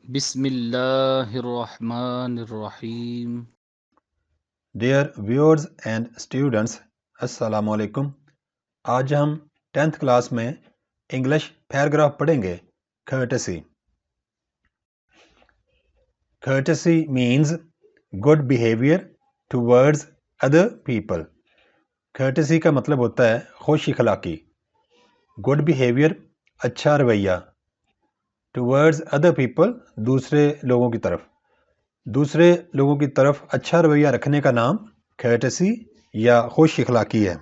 بسم اللہ الرحمن الرحیم۔ ڈیئر ویورز اینڈ اسٹوڈنٹس، السلام علیکم۔ آج ہم 10th کلاس میں انگلش پیراگراف پڑھیں گے۔ courtesy. Courtesy means good behavior towards other people. courtesy کا مطلب ہوتا ہے خوش اخلاقی. good behavior اچھا رویہ. towards other people دوسرے لوگوں کی طرف. دوسرے لوگوں کی طرف اچھا رویہ رکھنے کا نام courtesy یا خوش اخلاقی ہے۔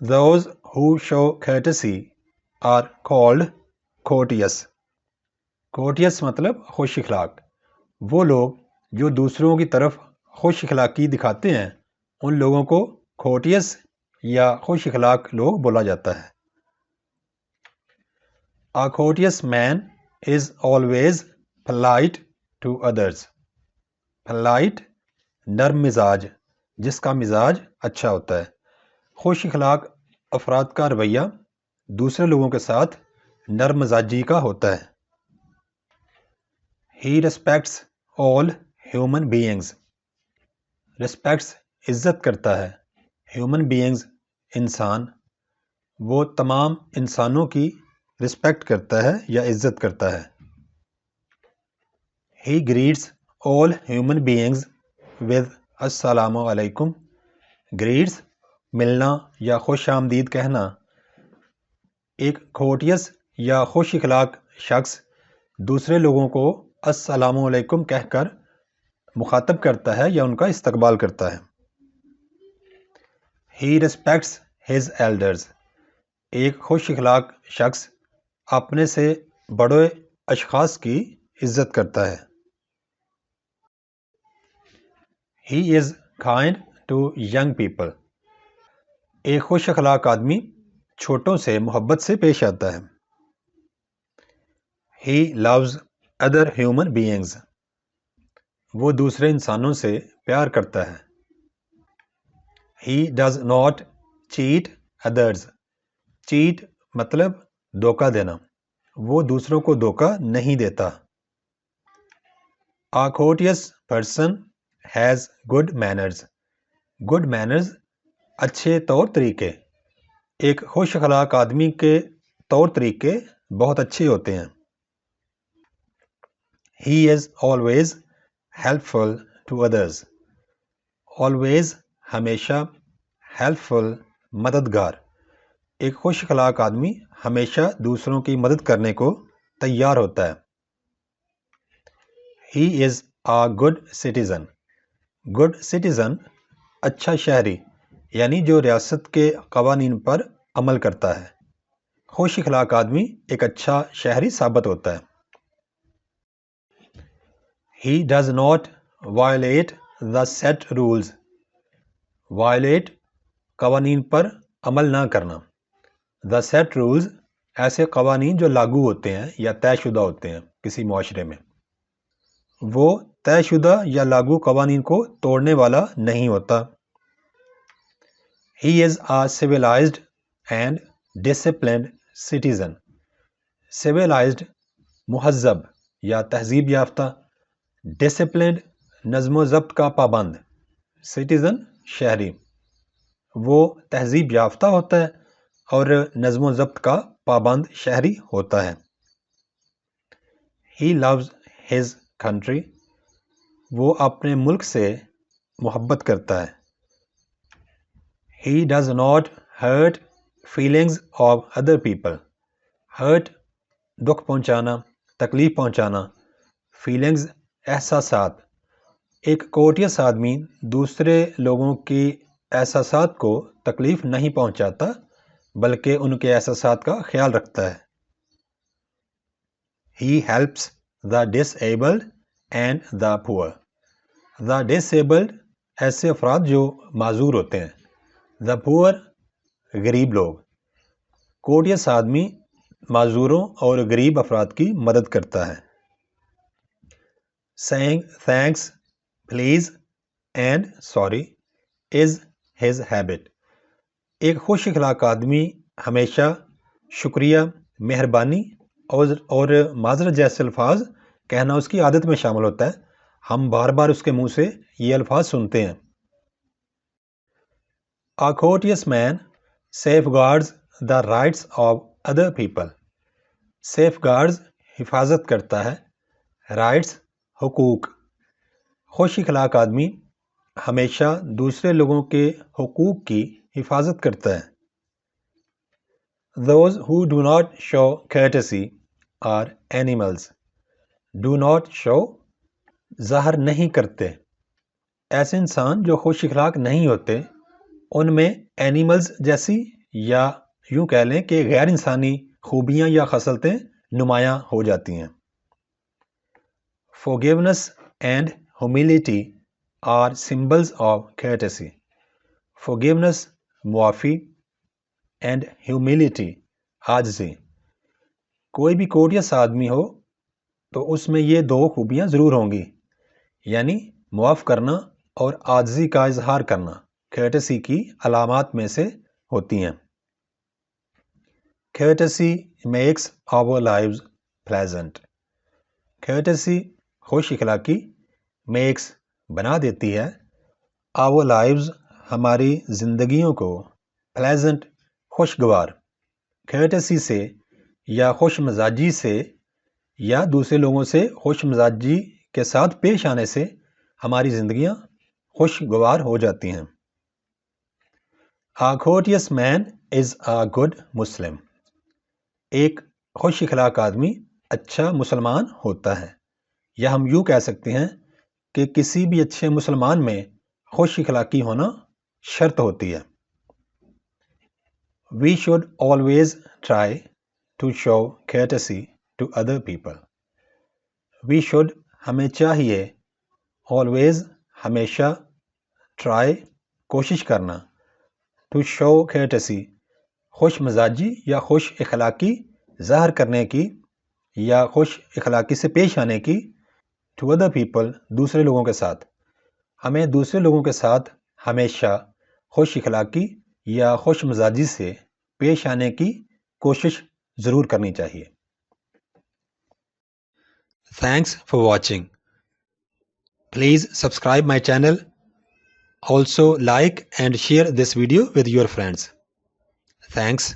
Those who show courtesy are called courteous. courteous مطلب خوش اخلاق۔ وہ لوگ جو دوسروں کی طرف خوش اخلاقی دکھاتے ہیں ان لوگوں کو courteous یا خوش اخلاق لوگ بولا جاتا ہے۔ A courteous man is always polite to others. polite نرم مزاج، جس کا مزاج اچھا ہوتا ہے۔ خوش اخلاق افراد کا رویہ دوسرے لوگوں کے ساتھ نرم مزاجی کا ہوتا ہے۔ He respects all human beings. respects عزت کرتا ہے، human beings انسان، وہ تمام انسانوں کی رسپیکٹ کرتا ہے یا عزت کرتا ہے۔ He greets all human beings with السلام علیکم. greets ملنا یا خوش آمدید کہنا۔ ایک courteous یا خوش اخلاق شخص دوسرے لوگوں کو السلام علیکم کہہ کر مخاطب کرتا ہے یا ان کا استقبال کرتا ہے۔ He respects his elders. ایک خوش اخلاق شخص اپنے سے بڑے اشخاص کی عزت کرتا ہے۔ He is kind to young people. ایک خوش اخلاق آدمی چھوٹوں سے محبت سے پیش آتا ہے۔ He loves other human beings. وہ دوسرے انسانوں سے پیار کرتا ہے۔ He does not cheat others. cheat مطلب دھوکہ دینا، وہ دوسروں کو دھوکہ نہیں دیتا۔ A courteous person has good manners. good manners اچھے طور طریقے۔ ایک خوش اخلاق آدمی کے طور طریقے بہت اچھے ہوتے ہیں۔ He is always helpful to others. always ہمیشہ، helpful مددگار۔ ایک خوش اخلاق آدمی ہمیشہ دوسروں کی مدد کرنے کو تیار ہوتا ہے۔ He is a good citizen. good citizen اچھا شہری، یعنی جو ریاست کے قوانین پر عمل کرتا ہے۔ خوش اخلاق آدمی ایک اچھا شہری ثابت ہوتا ہے۔ He does not violate the set rules. violate قوانین پر عمل نہ کرنا۔ the set rules ایسے قوانین جو لاگو ہوتے ہیں یا طے شدہ ہوتے ہیں کسی معاشرے میں۔ وہ طے شدہ یا لاگو قوانین کو توڑنے والا نہیں ہوتا۔ He is a civilized and disciplined citizen. civilized مہذب یا تہذیب یافتہ، disciplined نظم و ضبط کا پابند، citizen شہری، وہ تہذیب یافتہ ہوتا ہے اور نظم و ضبط کا پابند شہری ہوتا ہے۔ He loves his country. وہ اپنے ملک سے محبت کرتا ہے۔ He does not hurt feelings of other people. hurt دکھ پہنچانا، تکلیف پہنچانا، feelings احساسات۔ ایک courteous آدمی دوسرے لوگوں کی احساسات کو تکلیف نہیں پہنچاتا بلکہ ان کے احساسات کا خیال رکھتا ہے۔ He helps the disabled and the poor. the disabled ایسے افراد جو معذور ہوتے ہیں، the poor غریب لوگ۔ courteous آدمی معذوروں اور غریب افراد کی مدد کرتا ہے۔ saying thanks, please and sorry is his habit. ایک خوش اخلاق آدمی ہمیشہ شکریہ، مہربانی اور معذرت جیسے الفاظ کہنا اس کی عادت میں شامل ہوتا ہے. ہم بار بار اس کے منہ سے یہ الفاظ سنتے ہیں. A courteous man safeguards the rights of other people. Safeguards حفاظت کرتا ہے. Rights حقوق. خوش اخلاق آدمی ہمیشہ دوسرے لوگوں کے حقوق کی حفاظت کرتا ہے. Those who do not show courtesy are animals. Do not show ظاہر نہیں کرتے. ایسے انسان جو خوش اخلاق نہیں ہوتے ان میں اینیملز جیسی یا یوں کہہ لیں کہ غیر انسانی خوبیاں یا خصلتیں نمایاں ہو جاتی ہیں. Forgiveness and humility are symbols of courtesy. Forgiveness معافی and humility عاجزی. کوئی بھی کوٹیس آدمی ہو تو اس میں یہ دو خوبیاں ضرور ہوں گی، یعنی معاف کرنا اور عاجزی کا اظہار کرنا courtesy کی علامات میں سے ہوتی ہیں. Courtesy makes our lives pleasant. Courtesy خوش اخلاقی makes بنا دیتی ہے our lives ہماری زندگیوں کو pleasant خوشگوار. courtesy سے یا خوش مزاجی سے یا دوسرے لوگوں سے خوش مزاجی کے ساتھ پیش آنے سے ہماری زندگیاں خوشگوار ہو جاتی ہیں. A courteous man is a good Muslim. ایک خوش اخلاق آدمی اچھا مسلمان ہوتا ہے، یا ہم یوں کہہ سکتے ہیں کہ کسی بھی اچھے مسلمان میں خوش اخلاقی ہونا شرط ہوتی ہے. We should always try to show courtesy to other people. We should ہمیں چاہیے always ہمیشہ try کوشش کرنا to show courtesy خوش مزاجی یا خوش اخلاقی ظاہر کرنے کی یا خوش اخلاقی سے پیش آنے کی to other people دوسرے لوگوں کے ساتھ. ہمیں دوسرے لوگوں کے ساتھ ہمیشہ خوش اخلاقی یا خوش مزاجی سے پیش آنے کی کوشش ضرور کرنی چاہیے. Thanks for watching. Please subscribe my channel. Also like and share this video with your friends. Thanks.